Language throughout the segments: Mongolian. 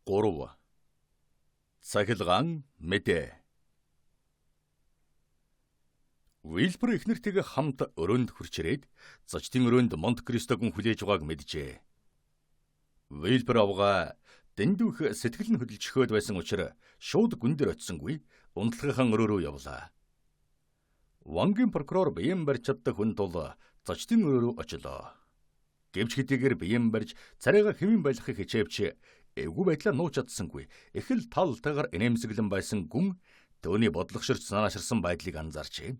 3. Цахилгаан мэдээ. Вилбер эхнэртэйгээ хамт өрөөнд хурч ирээд зочдын өрөөнд Монте Кристогон хүлээж байгааг мэджээ. Вилбер авгаа дэндүүх сэтгэл нь хөдөлжөхөд байсан учраас шууд гүн дээр очисонгүй унтлагынхан өрөө рүү явлаа. Вангийн прокурор биеэн барьж чаддаг хүн тул зочдын өрөө рүү очлоо. Гэвч хэдийгээр биеэн барьж царайгаа хэвэн байлгахыг хичээвч эвгүй байдлаа нууж чадсангүй их л талтайгаар инээмсэглэн байсан гүн төвний бодлогоширч санааширсан байдлыг анзаарчээ.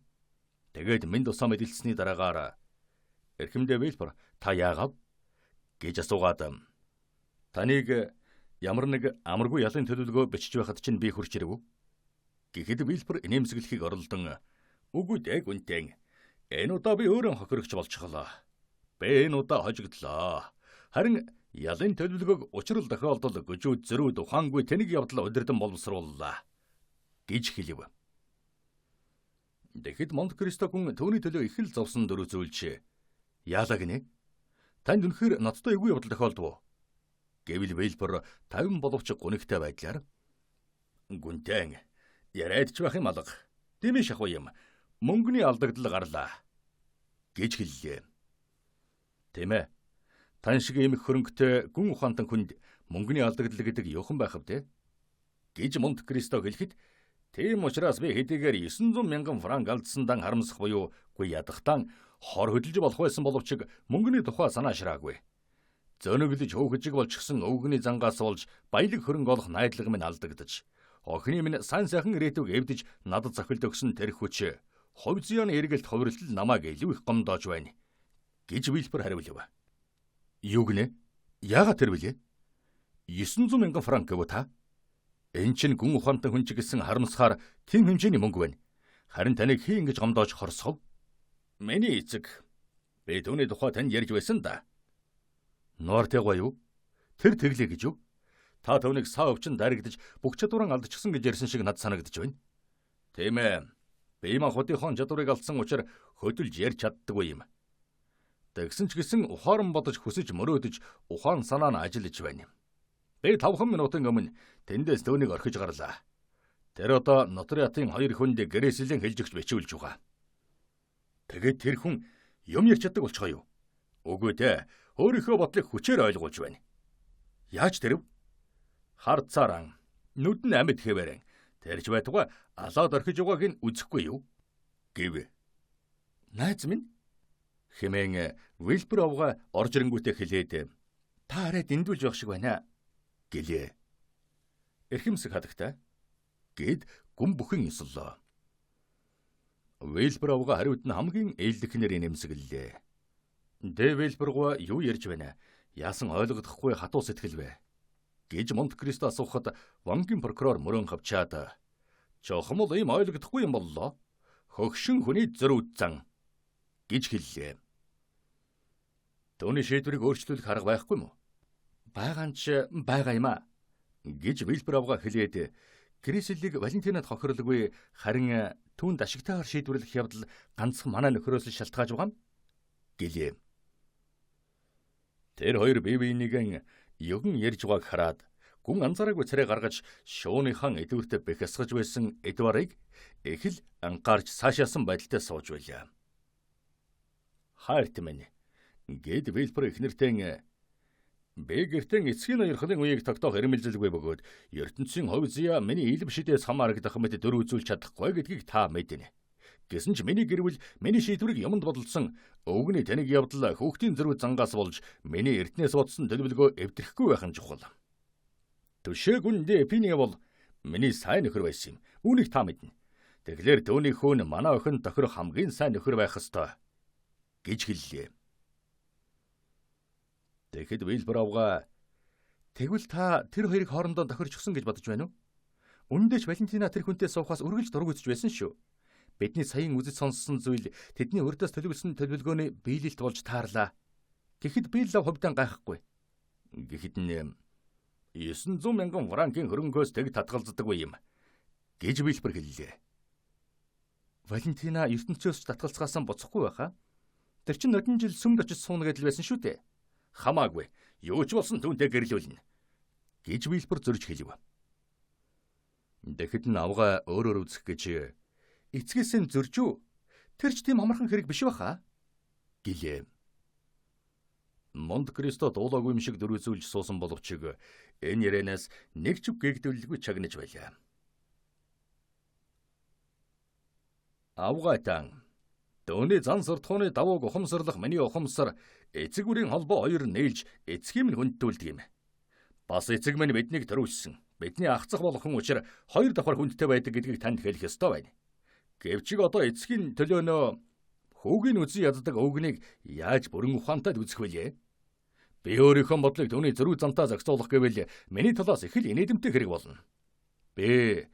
Тэгээд минь тусаа мэдэлцсэний дараагаар эрхэмдээ Вилбер та яагаад гэж асуугаад таныг ямар нэг амаргүй ялын төлөвлөгөө бичиж байхад чинь би хурч ирэв. Гэхэд Вилбер инээмсэглэхийг оролдон үгүй дээ гүнтэн энэ удаа би өөрөө хохирогч болчихлоо. Би энэ удаа хожигдлоо. Харин ялын төлөвлөгөөг учрал тохиолдол гүжүүд зөрүүд ухаангүй тэнэг явдал удирдан боловсрууллаа гэж хэлэв. Тэгэхэд Монте Кристогон төвний төлөө их л зовсон дөрөв зүйлч яалаа гинэ? Танд үнэхээр надтай эвгүй явдал тохиолдов. Гэвэл Вилбер 50 боловч гунигтай байдлаар гүнтэн яриад ч байх юм алга. Дэмий шахуу юм. Мөнгөний алдагдал гарлаа гэж хэллээ. Тэмээ. Тань шиг ийм хөрөнгөтэй гүн ухаантан хүнд мөнгөний алдагдал гэдэг юухан байх вэ? Гэж Монте Кристо хэлэхэд тийм учраас би хэдийгээр 900 мянган франк алдсандан харамсах буюу гүй ядахтан хор хөдөлж болох байсан боловч мөнгөний тухай санаашраагүй. Зөнөглөж хөөгжиг болчихсон өвгөний зангаас болж баялаг хөрөнгө олох найдлага минь алдагдаж, охины минь сайн сайхан ирээдүг эвдэж надад зохилд өгсөн тэр хүч хувь зүйн эргэлт хувирлал намайг илүү их гомдоож байна гэж Вилбер хариулв. Юу гинэ? Яагаад тэр вүлээ? 900 мянган франк гэв та? Энэ чинь гүн ухаантай хүн ч гэсэн харамсахаар тийм хэмжээний мөнгө байна. Харин таныг хий ингэж гомдоож хорсгов? Миний эцэг. Би түүний тухай тань ярьж байсан да. Нуартэйгаа юу? Тэр тэглээ гэж юу? Та түүнийг саа өвчин дарагдж бүх чадвараа алдчихсан гэж ярьсан шиг над санагдаж байна. Тийм ээ. Би маань хотынхон чадварыг алдсан учраас хөдөлж ярьж чаддаггүй юм. Тэгсэн ч гэсэн ухаан бодож хүсэж мөрөөдөж ухаан санаа нь ажиллаж байна. Би 5 минутын өмнө тэндээс төвнийг орхиж гарлаа. Тэр одоо нотариатын 2 хүнд гэрээсэлэн хэлж өгч бичүүлж байгаа. Тэгээд тэр хүн юм ярьж чаддаг болчихоо юу? Үгүй дээ. Өөрийнхөө бодлыг хүчээр ойлгуулж байна. Яаж тэрв? Хар царан, нүдэн амьд хэвээрэн. Тэрж байтугай алаад орхиж байгааг нь үзэхгүй юу? Гэв. Найз минь хэмээн Вилбер авгаа орж ирэнгүүтээ хэлээд та арай дэндүүлж явах шиг байна гэлээ. Эрхэмсэг хадагтай гэд гүн бүхэн ёслоо. Вилбер авгаа хариуд нь хамгийн ээллэхнэр нэмсэглэлээ. Вилбергаа юу ярьж байна? Яасан ойлгохдохгүй хатуу сэтгэл вэ? Гэж Монте Кристо асуухад Вангийн прокурор мөрөн хавчаад чохмол ийм ойлгохдохгүй юм боллоо. Хөгшин хүний зөрүүд зан гэж хэллээ. Төвний шийдвэрийг өөрчлөх арга байхгүй мó? Байгаа ч байгаа юм а гэж Вилбер авгаа хэлээд Криселийг Валентинад хохирлгүй харин түүнд ашигтайгаар шийдвэрлэх явдал ганцхан манай нөхрөөс шалтгааж байгаа юм гэлээ. Тэр хоёр бие биенийгэн ёгон ярьж байгааг хараад гүн анзаараагүй царай гаргаж шууныхан эдвэртэ бэхсгэж байсан Эдварыг их л анхаарч цаашаасан байдалтай сууж байлаа. Хайрт минь гэд Вилбер эхнэртэн би гэртэн эцгийн уярхлын үеийг тогтоох хэрмэлзэлгүй бөгөөд ертөнцийн хувь зүйа миний илэм шидээс хамаарагдах мэт дөр үзүүлж чадахгүй гэдгийг та мэднэ. Гэсэн ч миний гэр бүл миний шийдвэрийг юмд бодлсон өвгөний тэнэг явдал хүүхдийн зөрүү зангаас болж миний эртнээс бодсон төлөвлөгөө эвдрэхгүй байх нь чухал. Төшөөгүндээ Пине бол миний сайн нөхөр байсан юм. Үүнийг та мэднэ. Тэгэхээр төвний хүн манай охин тохирох хамгийн сайн нөхөр байх ёстой гэж хэллээ. Тэгэхэд Вилбер авгаа тэгвэл та тэр хоёрыг хоорондоо тохирч өгсөн гэж бодож байна уу? Үнэндээ ч Валентина тэр хүнтэй суухаас үргэлж дургуутж байсан шүү. Бидний саяын үзэж сонссон зүйл тэдний урдаас төлөвлөсөн төлөвлөгөөний биелэлт болж таарлаа. Гэхэд би л хувьдаа гайхгүй. Гэхэд нь 900 мянган франкын хөрөнгөөс тэг татгалздаг юм гэж Вилбер хэллээ. Валентина ертөнцөөс татгалцгаасан боцохгүй байхаа. Тэр чинь одон жил сүмд очиж сууна гэдэл байсан шүү дээ. Хамаагүй. Юу ч болсон түүнтэй гэрлүүлнэ гэж Вильбер зөрж хэлв. Тэгэхэд нь авгаа өөрөөр үзэх гэж эцгээс нь зөрж үү? Тэр ч тийм амархан хэрэг биш баха гэлээ. Монте Кристо дуулаагүй юм шиг дөрвизүүлж суусан боловч энэ ярианаас нэг ч үг гээгдүүлэлгүй чагнаж байлаа. Авгаатан дөөний зан суртахууны давууг ухамсарлах миний ухамсар эцэг бүрийн холбоо хоёр нээлж эцгийн минь хүндтүүлдэг юм. Бас эцэг минь биднийг төрүүлсэн. Бидний ахцах болгон учраас хоёр давхар хүндтэй байдаг гэдгийг танд хэлэх ёстой байна. Гэвч одоо эцгийн төлөөнөө хүүгийн үзэн яддаг өвгнийг яаж бүрэн ухаантайд үзэх вүлээ? Би өөрийнхөө бодлыг түүний зөрүү замтаа зохицуулах гэвэл миний талаас их л инэдэмтэй хэрэг болно. Би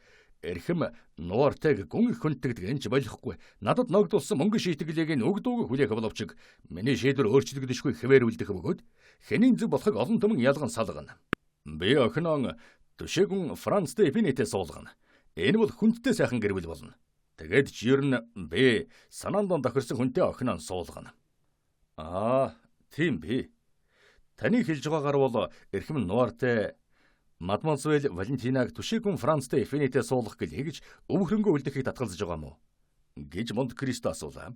эрхэм нуартайг гүн их хүндэгдэг энэ ч болохгүй. Надад ногдуулсан мөнгө шийтгэлийг нь өгдөөг хүлээх боловч миний шийдвэр өөрчлөгдөшгүй хэвээр үлдэх бөгөөд хэний зөв болохыг олон түмэн ялган салгана. Би охиноо төшөөгөн Франц де Эпинетээ суулгана. Энэ бол хүндтэй сайхан гэрвэл болно. Тэгээд жир нь би санаандон тохирсон хүнтэй охиноо суулгана. Тийм би. Таны хэлж байгаагаар бол эрхэм нуартай Мадемуазель Валентинаг төшөөгөн Франц де Эпинетээ суулгах гэж өв хөрөнгө үлдэхийг татгалзаж байгаа мó гэж Монте Кристо асуулаа.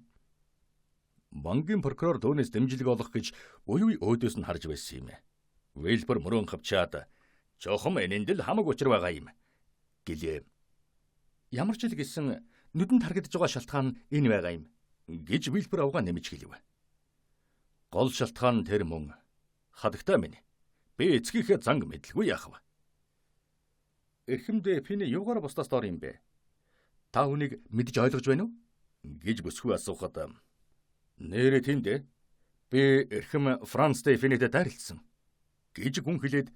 Банкын прокурор түүнээс дэмжлэг олох гэж үе өөдөөс нь харж байсан юм. Вильбер мөрөн хавчаад "Чохом энэнд л хамаг учир байгаа юм" гэлээ. Ямар ч л гэсэн нүдэнд харагдаж байгаа шалтгаан энэ байгаа юм гэж Вильбер авгаа нэмж хэлв. Гол шалтгаан тэр мөн. Хадагтай минь. Би эцгийнхээ занг мэдлгүй яах вэ? Эрхэмдээ Пини юугаар бусдаас доор юм бэ? Та хүнийг мэдж ойлгож байна уу? Гэж бүсгүй асуухад нэрээ тийм дээ. Би эрхэм Франц де Эпинетээ дайралтсан гэж гүн хэлээд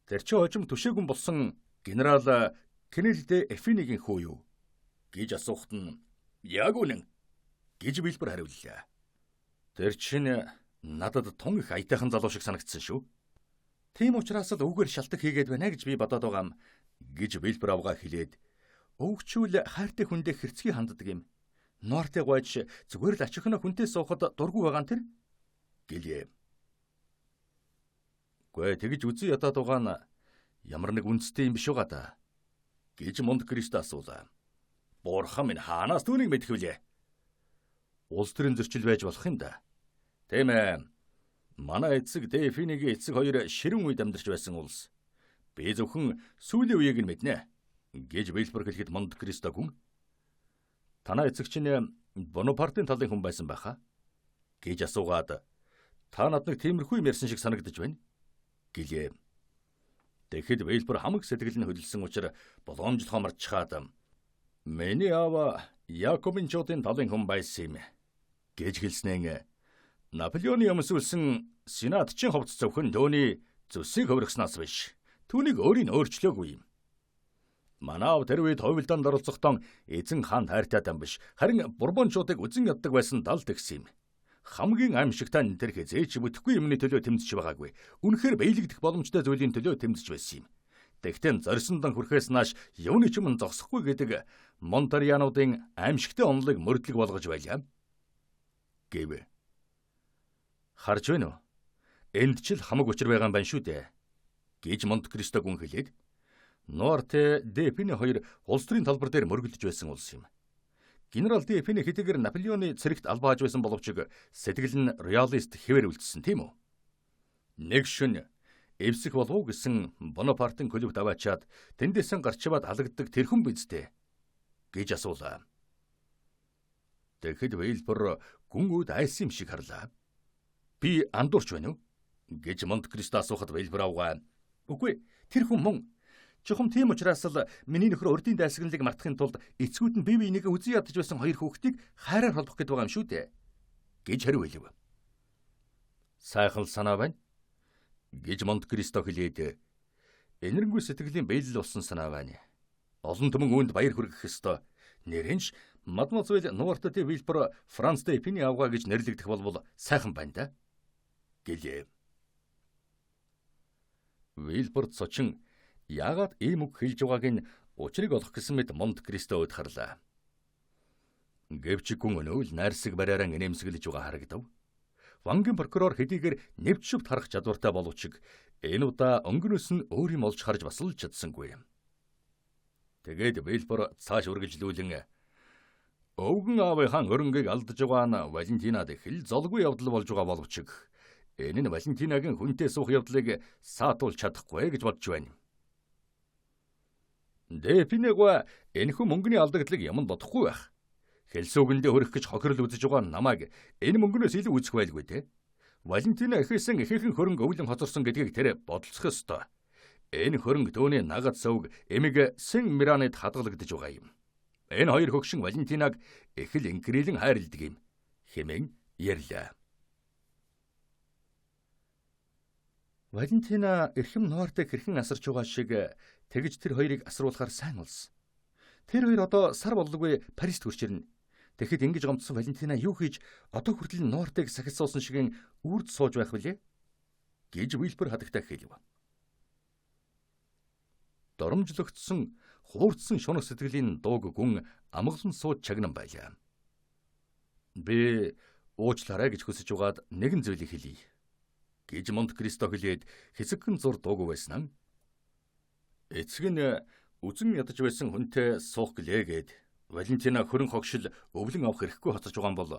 тэр чи хожим төшөөгөн болсон генерал Кеннел де Эпинегийн хүү юу гэж асуухад нь яг үнэн гэж Вильбер хариуллаа. Тэр чинь надад тун их аятайхан залуу шиг санагдсан шүү. Тийм учраас л өвгөр шалтак хийгээд байна гэж би бодоод байгаа юм гэж Вильбер авгаа хэлээд өвгчүүл хайртай хүндээ хэрцгий ханддаг юм. Нуартай гойж зүгээр л ачихна хүнтэй суухад дургүй байгаа нь тэр гэлээ. Гүй тэгж үзэн ядаад байгаа нь ямар нэг үндэстэй юм биш байгаа да гэж Монте Кристо асуулаа. Бурхан минь хаанаас түүнийг мэдэх вүлээ? Улс төрийн зөрчил байж болох юм да. Тийм ээ. Манай эцэг Дефинигийн эцэг хоёр ширүүн үед амьдарч байсан улс. Би зөвхөн сүүлийн үеийг нь мэднэ гэж Вильбер хэлэхэд Монте Кристо гүн "Танай эцэг чинь Бонапартын талын хүн байсан байхаа" гэж асуугаад "Та надад тиймэрхүү юм ярьсан шиг санагдаж байна" гэлээ. Тэгэхэд Вильбер хамаг сэтгэл нь хөдөлсөн учраас боломжлохоо марчхаад "Миний аав Якобинчуудын талын хүн байсан юм" гэж хэлснээр Наполеоны өмсүүлсэн сенатчийн хувцас зөвхөн төөний зүсийг хувиргаснаас биш. Түүнийг өөрийн өөрчлөөгүй юм. Манайв тэр үед хувилдаанд оролцохдоо эзэн хаан тайртай дан биш. Харин бурбончуудыг үзэн яддаг байсан далд гисэн юм. Хамгийн аимшигтай нь тэр хязээч бүтэхгүй юмны төлөө тэмцэж байгаагүй. Үнэхээр биелэгдэх боломжтой зүйлийн төлөө тэмцэж байсан юм. Тэгтэн зорьсондан хүрхээс нааш юуны ч юм зогсохгүй гэдэг Монтариануудын аимшигтай онолыг мөрдлөг болгож байлаа гэв. Харж байна уу? Энд ч л хамаг учир байгаа юм байна шүү дээ гэж Монте Кристо гүн хэлээд Нуарте де Эпине хоёр улс төрийн талбар дээр мөргөлдөж байсан улс юм. Генерал де Эпине хэдийгээр Наполеоны цэрэгт албааж байсан боловч сэтгэл нь роялист хэвээр үлдсэн тийм үү? Нэг шөнө эвсэх болов уу гэсэн Бонапартын клубт аваачаад тэндээсэн гарчваад алагддаг тэрхэн бидтэй гэж асуулаа. Тэгэхэд Вильбер гүн үд айсан юм шиг харлаа. Би андуурч байна уу гэж Монте Кристо асуухад Вильбер авгаа "Үгүй, тэр хүн мөн. Чухам тийм учраас л миний нөхөр урдын дайсагналыг мартахын тулд эцгүүд нь бие биенийгээ үзэн ядаж байсан хоёр хүүхдийг хайраар холбох гэдэг байгаа юм шүү дээ" гэж хариулв. "Сайхан санаа байна" гэж Монте Кристо хэлээд энэргүй сэтгэлийн бэлэл болсон санаа байна. Олон түмэн үүнд баяр хүргэх ёстой. Нэрэнш Мадемуазель Нуарте де Вильбер Франц де Эпине авгаа гэж нэрлэгдэх болбол сайхан байна да гэлээ. Вильбер цочин яагаад ийм үг хэлж байгааг нь учрыг олох гэсэн мэт Монте Кристо өдхарлаа. Гэвч гүн өнөөл найрсаг бариараа инээмсэглэж байгаа харагдав. Вангийн прокурор хэдийгээр нэвч шүвт харах чадвартай боловч Энэ удаа өнгөнөөс нь өөр юм олж харж бас л чадсангүй. Тэгээд Вильбер цааш үргэлжлүүлэн өвгөн аавынхаа хөрөнгийг алдж байгаа нь Валентинад их л золгүй явдал болж байгаа боловч энэ нь Валентинагийн хүнтэй суух явдлыг саатуулж чадахгүй гэж бодж байна. Дэпинэгва энэхүү мөнгөний алдагдлыг юм бодохгүй байх. Хэлсүүгэндээ хөрөх гэж хохирол үзэж байгаа намайг энэ мөнгнөөс илүү үзэх байлгүй те. Валентина ихээсэн ихээхэн хөрөнгө өвлөн хоцорсон гэдгийг тэр бодолцох ёстой. Энэ хөрөнгө төөний нагад сувг эмиг Сен Миранид хадгалагдж байгаа юм. Энэ хоёр хөгшин Валентинаг их л инкрилэн хайрладаг юм хэмээн ярьлаа. Валентина эрхэм Нуартыг хэрхэн асарч байгаа шиг тэгж тэр хоёрыг асруулахаар сайн болсон. Тэр хоёр одоо сар боллоггүй Парист хүрч ирнэ. Тэгэхэд ингэж гомдсон Валентина юу хийж одоо хүртэл Нуартыг сахилсуулсан шигийн үрд сууж байх вүлээ? Гэж Вильбер хадагтай хэлв. Доромжлогдсон, хуурдсан шунаг сэтгэлийн дууг гүн амгалан сууж чагнан байлаа. Би уучлаарай гэж хүсэж угаад нэгэн зүйлийг хэлье. Гэж Монте Кристо хэлээд хэсэгхэн зур дууг байсан. Эцэг нь үзэн ядаж байсан хүнтэй суух гэлээ гэд Валентина хөрөн хогшил өвлөн авах хэрэггүй хоцорж байгаа юм бол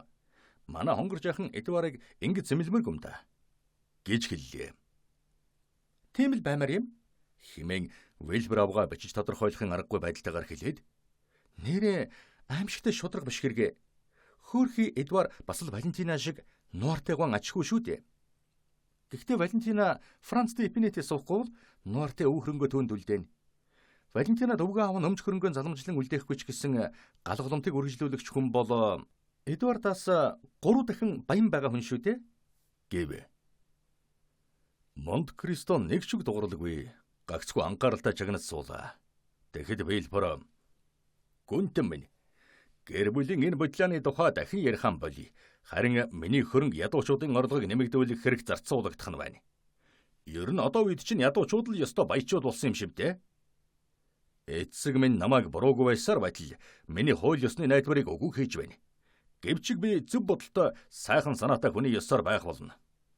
манай хонгор жаахан Эдварыг ингэж зэмлэмэр юм да гэж хэллээ. Тийм л баймаар юм хэмээн Вильбер авгаа бичиж тодорхойлохын аргагүй байдалтайгаар хэлээд нэрээ аимшигтай шудраг биш хэрэг. Хөөрхий Эдвар бас л Валентина шиг Нуартайган ачгүй шүү дээ. Гэхдээ Валентина Францд эпинетээ суухгүй бол Нуартай өв хөрөнгөө төөнд үлдээн. Валентина дөвгөө аав нь өмч хөрөнгөө заламжлан үлдээхгүй ч гэсэн галголомтыг үргэлжлүүлэгч хүн бол Эдвардаас 3 дахин баян байгаа хүн шүү дээ гэв. Монте Кристо нэг шиг дууралгүй гагцгүй анхааралтай чагнаж суулаа. Тэгэхэд Вильбер гүнтэн минь гэр бүлийн энэ бодлооны тухай дахин ярих юм болий. Харин миний хөрөнгө ядуучуудын орлогыг нэмэгдүүлэх хэрэг зарцуулагдах нь байна. Ер нь одоо үед чинь ядуучууд л ёстой баячууд болсон юм шиг дээ. Эцэг минь намайг буруугүй байсаар байтал миний хууль ёсны найдварыг өгөх хийж байна. Гэвч би зөв бодолтой сайхан санаатай хүний ёсоор байх болно.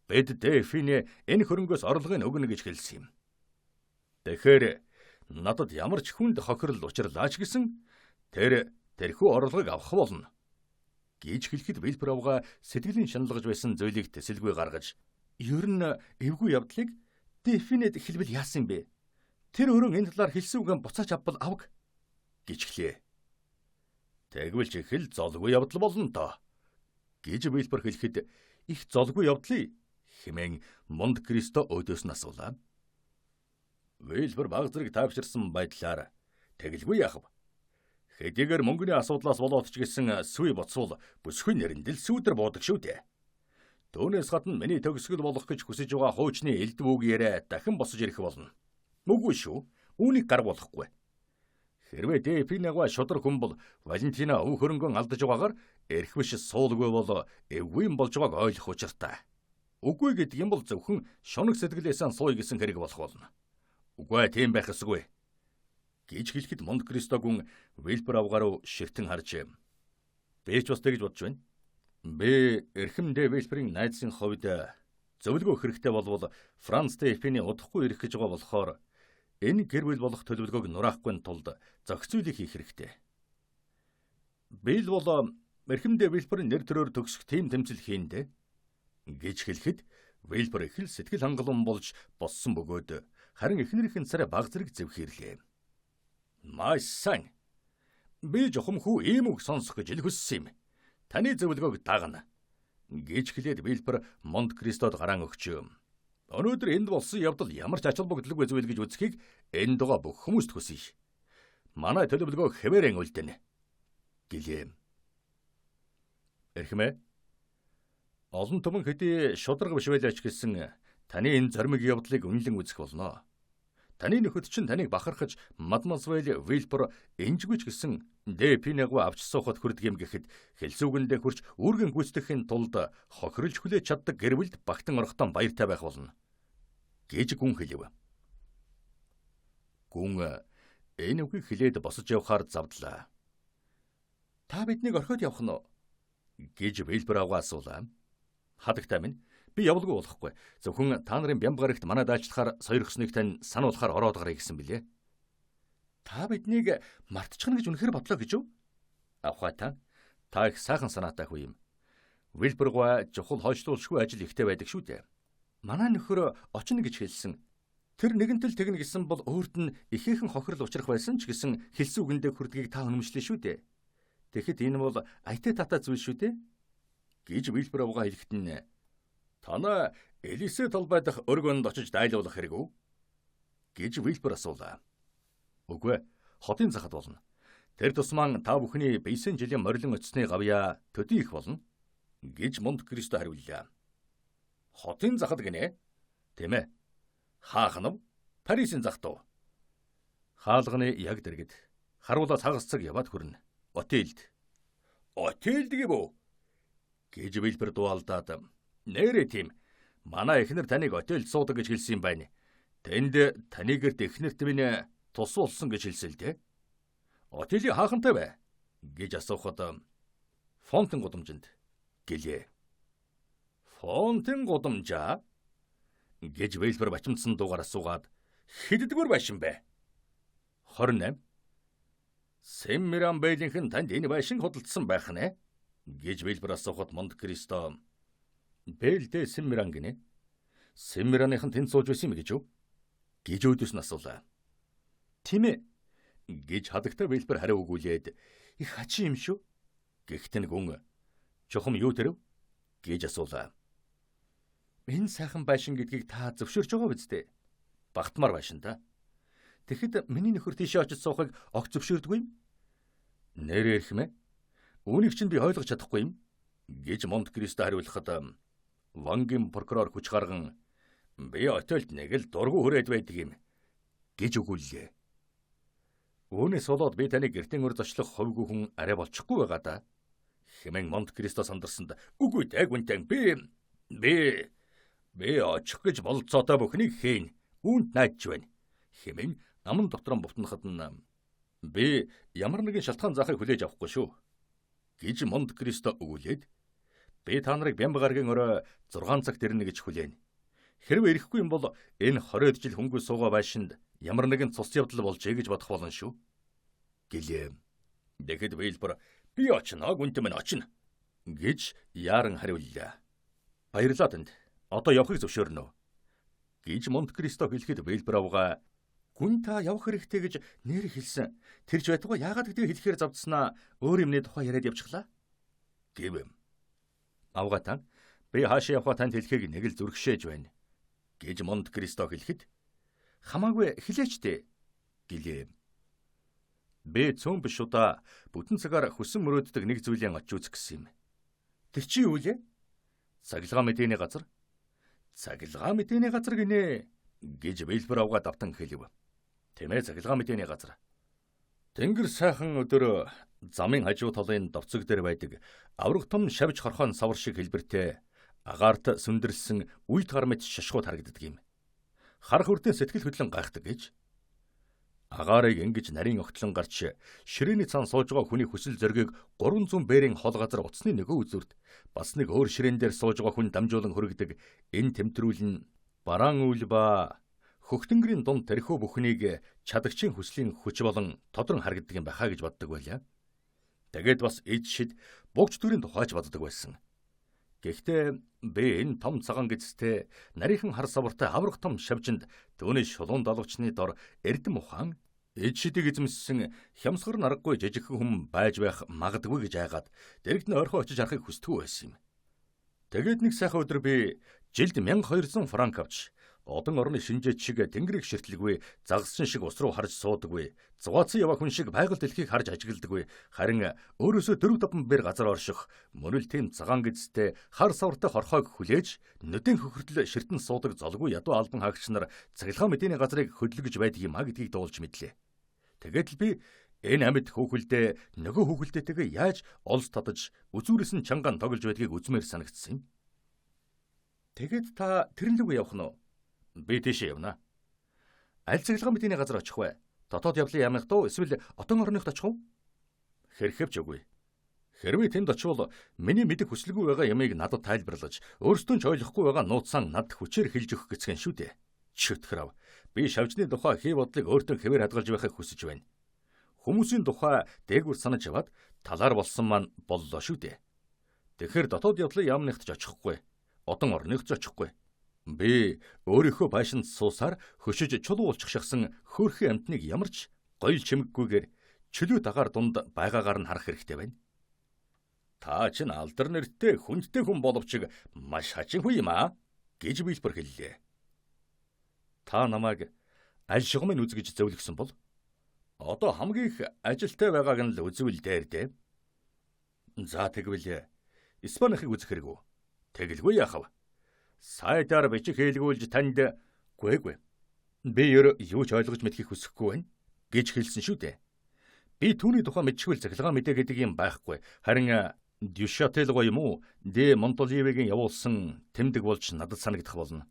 Бид Дэфине энэ хөрөнгөөс орлогыг өгнө гэж хэлсэн юм. Тэгэхээр надад ямар ч хүнд хохирол учрлаач гэсэн тэрхүү орлогыг авах болно. Гэж хэлэхэд Вильбер авгаа сэтгэлийн шаналгаж байсан зүйлийг тэсэлгүй гаргаж ер нь эвгүй явдлыг Дэфинед хэлбэл яасан бэ? Тэр өрөө энэ талаар хэлсүүгэн буцаач авбал авг гэж хэлээ. Тэгвэл ч их л золгүй явдал болно доо гэж Вильбер хэлэхэд их золгүй явдлыг хэмээн Монте Кристо өөдөөс нь асуулаа. Вильбер баг зэрэг тавьчирсан байдлаар тэгэлгүй яах вэ? Хэдийгээр мөнгөний асуудлаас болоод ч гэсэн сүй боцвол бүсгүй нэрэндэл сүүдэр буудаг шүү дээ. Түүнээс гадна миний төгсгөл болох гэж хүсэж байгаа хуучны элдвүүг яриа дахин босож ирэх болно. Үгүй шүү. Үүнийг гар болохгүй. Хэрвээ Дэпинагва шудраг хүн бол Валентина өв хөрөнгөө алдаж байгаагаар эрх биш суулгүй бол эвгүй юм болж байгааг ойлгох учиртай. Үгүй гэдэг юм бол зөвхөн шунаг сэтгэлээсээ сууя гэсэн хэрэг болох болно. Үгүй тийм байх ёсгүй. Гэж хэлэхэд Монте Кристо гүн Вильбер авгаа руу ширтэн харж би ч бас тэгж бодож байна. Би эрхэм Вильберийн найзын хувьд зөвлөгөө хэрэгтэй болвол Франц Дэпиний удахгүй ирэх гэж байгаа болохоор энэ гэр бүл болох төлөвлөгөөг нураахгүй тулд зохицуулийг хийх хэрэгтэй. Би л бол эрхэм Вильберийн нэр төрөөр төгсөх тийм тэмцэл хийндэ гэж хэлэхэд Вильбер их л сэтгэл хангалуун болж боссон бөгөөд харин эхнэрийнхэн царай баг зэрэг зэвхээрлээ. Маш сайн. Би жохом хүү ийм үг сонсох гэж ил хүссэн юм. Таны зөвлөгөөг дагна гэж хэлээд Вильбер Монте Кристод гараан өгчөө. Өнөөдөр энд болсон явдал ямар ч ачаал бүгдлэггүй зүйл гэж үзхийг энд байгаа бүх хүмүүст хүсье. Манай төлөвлөгөө хэвээрэн үлдэнэ гэлээ. Эрхмээ. Олон түмэн хэдий шудраг биш байлаач гэсэн таны энэ зоримог явдлыг үнэлэн үзэх болно. Таны нөхөд чинь таныг бахархаж мадмуазель Вильбер энжгүйч гэсэн Дэпинагва авч суухад хүрдэг юм гэхэд хэлсүүгэндээ хурч үүргэн гүйцэтгэхийн тулд хохиролж хүлээж чаддаг гэр бүлд багтан орохтон баяртай байх болно гэж гүн хэлв. Гүн энэ үгийг хэлээд босож явхаар завдлаа. Та биднийг орхиод явах нь гэж Вильбер авгаа асуулаа. Хадагтай минь Би явалгүй болохгүй. Зөвхөн та нарын бямб гарагт манай даалчлахаар сойрхсныг тань сануулахаар ороод гарыг гэсэн билээ. Та биднийг мартчихна гэж үнэхээр бодлоо гэж үү? Авхай та их сайхан санаатай хүн юм. Вилбергоо жухал хойшлуулшгүй ажил ихтэй байдаг шүү дээ. Манай нөхөр очно гэж хэлсэн. Тэр нэгэнтэл тэгнэ гэсэн бол өөрт нь ихээхэн хохирол учрах байсан ч гэсэн хэлсэн үгэндээ хүрдгийг та үнэмшлээ шүү дээ. Тэгэхэд энэ бол аятай татаа зүйл шүү дээ. Гэж Вилбергоо хэлэхэд нь танаа Элисе талбай дахь өргөнд очиж дайлуулах хэрэг үү? Гэж Вилбер асуулаа. Үгүй, хотын захад болно. Тэр тусман та бүхний бийсэн жилийн морилон очсны гавьяа төдий их болно. Гэж Монте Кристо хариуллаа. Хотын захад гинэ? Тийм ээ. Хаахнав? Парисын захад уу? Хаалганы яг дэргэд харуулаа цагаас цаг яваад хүрнэ. Отелд. Отелд гэв үү? Гэж Вилбер дуалдаад. Нэрээ тийм. Манай эхнэр таныг отелд суудаг гэж хэлсэн юм байна. Тэнд таны гэрт эхнэрт минь тус болсон гэж хэлсэн л дээ. Отелийн хаахантай бай. Гэж асуухад фонтын гудамжинд гэлээ. Фонтын гудамжаа? Гэж Вилбер бачимдсан дуугаар асуугаад хэддгээр байшин бэ? 28. Семмиран Бэйлийнхэн танд энэ байшин худалдсан байх нэ? Гэж Вилбер асуухад Монте Кристо Бэлдэ Семмиран гинэ. Семмираныхан тэнд сууж байсан юм гэж үү? Гэж өөдөөс нь асуулаа. Тийм ээ. Гэж хадагтай Вилбер хариу өгүүлээд их хачин юм шүү. Гэхдээ гүн чухам юу тэрв? Гэж асуулаа. Энэ сайхан байшин гэдгийг та зөвшөөрч байгаа биз дээ? Багтмар байшин та. Тэгэхэд миний нөхөр тийшээ очиж суухыг огт зөвшөөрдгүй юм? Нэрээ ирэх мэ? Үүнийг чинь би ойлгож чадахгүй юм? Гэж Монте Кристо хариулахад Вангийн прокурор хүч гарган би отелд нэг л дургу хүрээд байдаг юм гэж өгүүллээ. Үүнээс болоод би таны гэртийн өр зочлох хувьгүй хүн арай болчихгүй байгаа да. Хэмээн Монте Кристо сандарсанд үгүй тайгвантан би очих гэж болцоотой бүхнийг хийн. Үүнд найдаж байна. Хэмээн наман дотрон бутнахад нь би ямар нэгэн шалтгаан заахыг хүлээж авахгүй шүү. Гэж Монте Кристо өгүүлээд би та нарыг бямб гарагийн өрөө 6 цагт ирнэ гэж хүлээн. Хэрвээ ирэхгүй юм бол энэ 20 жил хөнгөө суугаа байшинд ямар нэгэн цус явдал болжээ гэж бодох болно шүү. Гэлээ. Тэгэхэд Вилбер би очно, гүнтэн минь очно гэж яаран хариуллаа. Баярлалаа танд. Одоо явахыг зөвшөөрнө. Гэж Монте Кристо хэлэхэд Вилбер авгаа гүн та явах хэрэгтэй гэж нэр хэлсэн. Тэрч байтугай яагаад гэдгийг хэлэхээр завдснаа өөр юмны тухай яриад явчихлаа. Гэв. Авгаатан би хаашаа явахаа танд хэлхийг нэг л зүрхшээж байна. Гэж Монте Кристо хэлэхэд хамаагүй хэлээч дээ. Гэлээ. Би цөөн биш удаа бүтэн цагаар хүсэн мөрөөддөг нэг зүйлийн очиж үзэх гэсэн юм. Тэр чи юу лээ? Цахилгаан мэдээний газар. Цахилгаан мэдээний газар гинэ. Гэж Вилбер авгаа давтан хэлв. Тэмээ цахилгаан мэдээний газар. Тэнгэр сайхан өдөр замын хажуу талын довцог дээр байдаг авраг том шавж хорхоон савар шиг хэлбэртэй агаарт сүндэрлсэн үйд гар мэт шашгууд харагддаг юм. Харах үрдэн сэтгэл хөдлөн гайхдаг гэж. Агаарыг ингэж нарийн огтлон гарч ширээний цан сууж байгаа хүний хүсэл зоригийг 300 бээрийн хол газар утасны нөгөө үзүүрт бас нэг өөр ширээн дээр сууж байгаа хүн дамжуулан хөргөдөг. Энэ тэмдрүүл нь бараан үйл ба хөхтөнгөрийн дунд тархиу бүхнийг чадагчийн хүслийн хүч болон тодрон харагддаг юм байхаа гэж боддог байлаа. Тэгээд бас эд шид бугч төрийн тухайч боддог байсан. Гэхдээ би энэ том цагаан гэцтэй нарийнхан хар савартай аврах том шавжинд түүний шулуун далавчны дор эрдэм ухаан эд шидийг эзэмссэн хямсгар наргагүй жижигхэн хүн байж байх магадгүй гэж айгаад дэрэгт нь ойрхон очиж харахыг хүсдэггүй байсан юм. Тэгээд нэг сайхан өдөр би жилд 1200 франк авч одон орны шинжээч шиг тэнгэрийг ширтлэггүй, загасчин шиг ус руу харж суудаггүй, зугаацсан яваа хүн шиг байгаль дэлхийг харж ажигладаггүй, харин өөрөөсөө 4-5 бэр газар орших, мөрөл тийм цагаан гэзтэй хар савартай хорхойг хүлээж, нүдэн хөхөртөл ширтэн суудаг золгүй ядуу албан хаагч нар цахилгаан мэдээний газрыг хөдөлгөж байдаг юм а гэдгийг дуулж мэдлээ. Тэгээд л би энэ амьд хүүхэлдээ нөгөө хүүхэлдээтэйгээ яаж олж татаж, үзүүрээс нь чангаан тоглож байдгийг үзмээр санагдсан юм. Тэгээд та тэрэн лүг явах нь уу? Би тийшээ явна. Аль цахилгаан мэдээний газар очих вэ? Дотоод явлын ямах дуу эсвэл отон орныхт очих уу? Хэрхэвч үгүй. Хэрвээ тэнд очивол миний мэдэх хүсэлгүй байгаа ямыг надад тайлбарлаж, өөрсдөө ч ойлгохгүй байгаа нууцсан над хүчээр хэлж өгөх гэцгэн шүү дээ. Чөтгөрав. Би шавжны тухай хий бодлыг өөртөө хэвээр хадгалж байхыг хүсэж байна. Хүмүүсийн тухай дээгүүр санаж яваад талаар болсон маань боллоо шүү дээ. Тэгэхээр дотоод явдлын яамныхт ч очихгүй. Одон орныхт ч очихгүй. Би өөрийнхөө байшинд суусаар хөшөж чулуулчих шахсан хөөрхөн амтныг ямарч гоёл чимэггүйгээр чөлөө дагаар дунд байгаагаар нь харах хэрэгтэй байна. Та ч алдар нэртэй хүндтэй хүн боловч маш хажингүй юм аа гэж бийлбэр хэллээ. Та намайг аль шугамыг үзгэж зөвлөсөн бол одоо хамгийн их ажилтай байгааг нь л үзвэл дээр дээ. За тэгвэл Испанихыг үзэх хэрэггүй. Тэгэлгүй яахав. Сайдаар бичих хэлгүүлж танд гүйгүй. Би юу ч ойлгож мэдхийг хүсэхгүй байна гэж хэлсэн шүү дээ. Би түүний тухай мэдчихвэл цахилгаан мэдээ гэдэг юм байхгүй. Харин Дюшателго юм уу? Дэ Монтоливегийн явуулсан тэмдэг болж надад санагдах болно.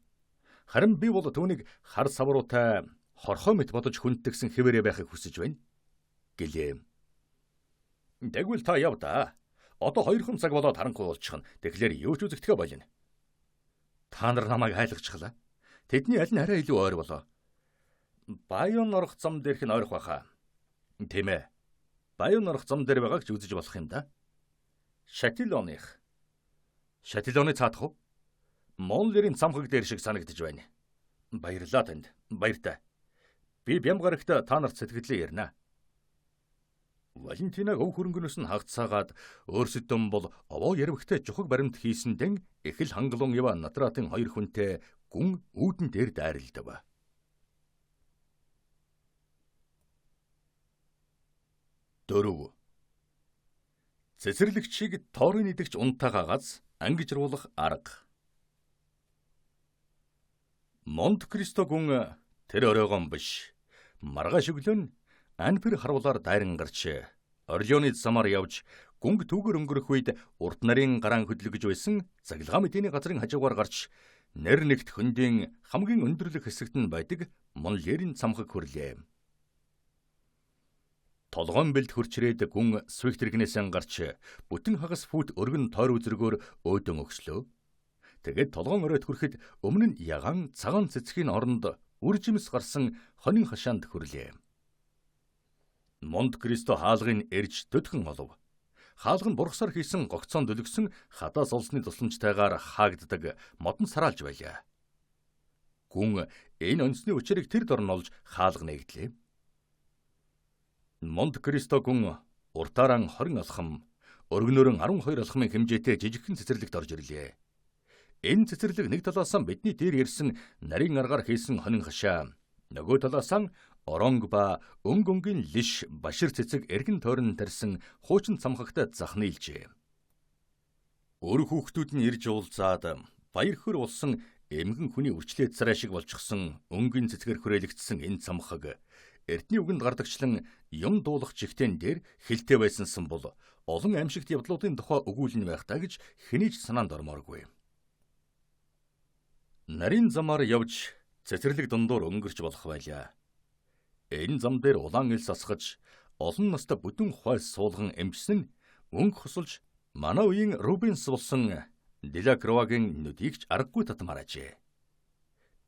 Харин би бол түүнийг хар савруутай хорхоо мэт бодож хүндтгсэн хэвээрээ байхыг хүсэж байна гэлээ. Тэгвэл та яв да. Одоо 2 цаг болоод харанхуй болчихно. Тэгэхээр юу ч үзэгдэхэ болно. Та нар намайг айлгачглаа. Тэдний аль нь арай илүү ойр болоо. Баян орох зам дээрх нь ойрох байхаа. Тийм ээ. Баян орох зам дээр байгааг ч үзэж болох юм да. Шатилоны цаадах уу? Монлерийн цамхаг дээр шиг санагдаж байна. Баярлалаа танд. Баяртай. Би бям гарагт та нарт сэтгэлээ ярина. Валентинаг өв хөрөнгөнөөс нь хагцаагаад өөрсөдөө бол овоо ярвхтай жухаг баримт хийсэн дэн эхэл хангалуун ява натратын 2 хүнтэй гүн үүдэн дээр дайралдав. Дөрөв. Цэцэрлэгчийг тоорын идэгч унтаагаас ангижруулах арга. Монт Кристо гүн тэр оройгон биш. Маргааш өглөө Анпер харуулаар дайран гарч Орлеоны замаар явж гүнг түүгээр өнгөрөх үед урд нарын гараан хөдлөж байсан цахилгаан мэдээний газрын хажуугаар гарч нэр нэгт хөндийн хамгийн өндөрлөх хэсэгт нь байдаг Монлерийн цамхаг хүрлээ. Толгоон бэлд хурчрээд гүн Свихт иргэнээсээ гарч бүтэн хагас фут өргөн тойр үзргөөр өөдөн өгслөө. Тэгээд толгоон оройд хүрэхэд өмнө нь ягаан цагаан цэцгийн оронд үржимс гарсан хонин хашаанд хүрлээ. Монт Кристо хаалгын эрж төдхөн олов. Хаалга нь бургасаар хийсэн гогцоон дөлгсөн хадаас олсны тусламжтайгаар хаагддаг модон сараалж байлаа. Гүн энэ онцны учрыг тэр дор нь олж хаалга нэгдлээ. Монт Кристо гүн уртаараа 20 алхам, өргөнөөр нь 12 алхмын хэмжээтэй жижигхэн цэцэрлэгт орж ирлээ. Энэ цэцэрлэг нэг талаас нь бидний дээр ирсэн нарийн аргаар хийсэн хонин хашаа, нөгөө талаас нь оронг ба өнгөнгийн лиш башир цэцэг эргэн тойрон тарьсан хуучин цамхагтай захнилжээ. Өөр хүүхдүүд нь ирж уулзаад баяр хөр болсон эмгэн хүний үрчлээд царай шиг болчихсон өнгийн цэцгэр хүрээлэгдсэн энэ цамхаг эртний үгэнд гардагчлан юм дуулах жигтэн дээр хилтэй байсансан бол олон амьшигт явдлуудын тухай өгүүлэн байх та гэж хэний ч санаанд ормооргүй. Нарийн замаар явж цэцэрлэг дундуур өнгөрч болох байлаа. Энэ зам дээр улаан элс асгаж олон настай бүдүүн хойс суулган эмчсэн нь өнгө хосолж манай үеийн Рубенс болсон Делакруагийн нүдийг ч аргагүй татмаар ажээ.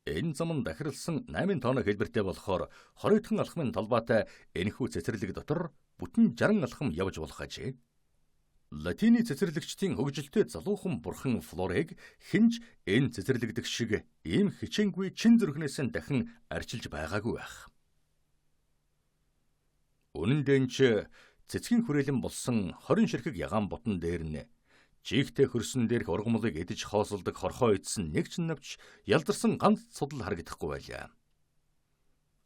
Энэ зам нь дахирлсан 8 тоног хэлбэртэй болохоор 20 алхмын талбайтай энэхүү цэцэрлэг дотор бүтэн 60 алхам явж болох ажээ. Латины цэцэрлэгчдийн хөгжилтэй залуухан бурхан Флорег хинж энэ цэцэрлэгдэх шиг ийм хичээнгүй чин зүрхнээс нь дахин арчилж байгаагүй байх. Үнэн дээр ч цэцгийн хүрээлэн болсон 20 ширхэг ягаан бутан дээр нь жигтэй хөрсөн дээрх ургамлыг эдэж хоосолдог хорхоо идсэн нэг ч навч ялдарсан ганц судал харагдахгүй байлаа.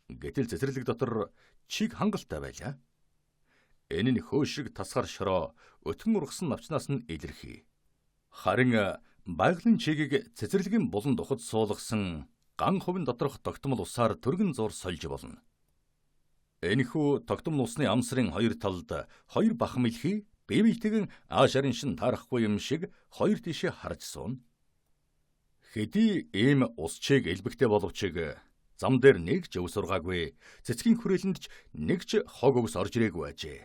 Гэтэл цэцэрлэг дотор чиг хангалттай байлаа. Энэ нь хөөшиг тасгар шороо өтгөн ургасан навчнаас нь илэрхий. Харин байгалийн чигийг цэцэрлэгийн буланд ухад суулгасан ган хувийн доторх тогтмол усаар түргэн зур сольж болно. Энэхүү тогтмол усны амсрын хоёр талд хоёр бах мэлхий бие биетэйгэн аашарын шин таарахгүй юм шиг хоёр тишээ харж суун. Хэдий ийм ус чиг элбэгтэй боловч зам дээр нэг ч өв сургаагүй, цэцгийн хүрээлэнд ч нэг ч хог өгс орж ирээгүй ажээ.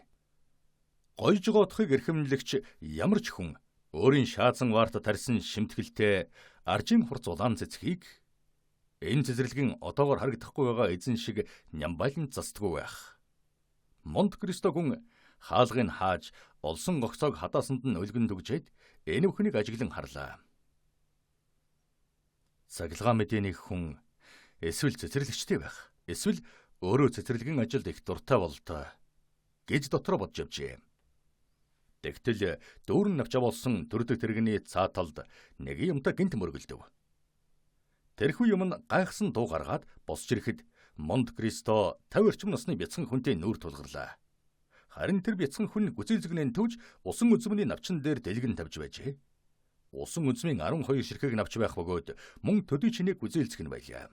Гойж гоодохыг эрхэмлэгч ямар ч хүн өөрийн шаазан варт тарьсан шимтгэлтэй аржийн хурц улаан цэцгийг энэ цэцэрлэгийн одоогоор харагдахгүй байгаа эзэн шиг нямбайлан застгүй байх. Монте Кристо гүн хаалгыг хааж олсон гогцоог хадаасанд нь өлгөн дүгжээд энэ бүхнийг ажиглан харлаа. Цахилгаан мэдээ нэг хүн эсвэл цэцэрлэгчтэй байх, эсвэл өөрөө цэцэрлэгийн ажилд их дуртай бололтой гэж дотроо бодж явжээ. Тэгтэл дүүрэн навч болсон төрдөг тэрэгний цаа талд нэг юмтай гинт мөргөлдөв. Тэрхүү юм нь гайхсан дуу гаргаад босч ирэхэд Монте Кристо 50 орчим насны бяцхан хүнтэй нүүр тулгарлаа. Харин тэр бяцхан хүн гүзээлзэгнэн төвж усан үзмний навчин дээр дэлгэн тавьж байжээ. Усан үзмийн 12 ширхэг навч байх бөгөөд мөн төдий чинийг гүзээлзэх нь байлаа.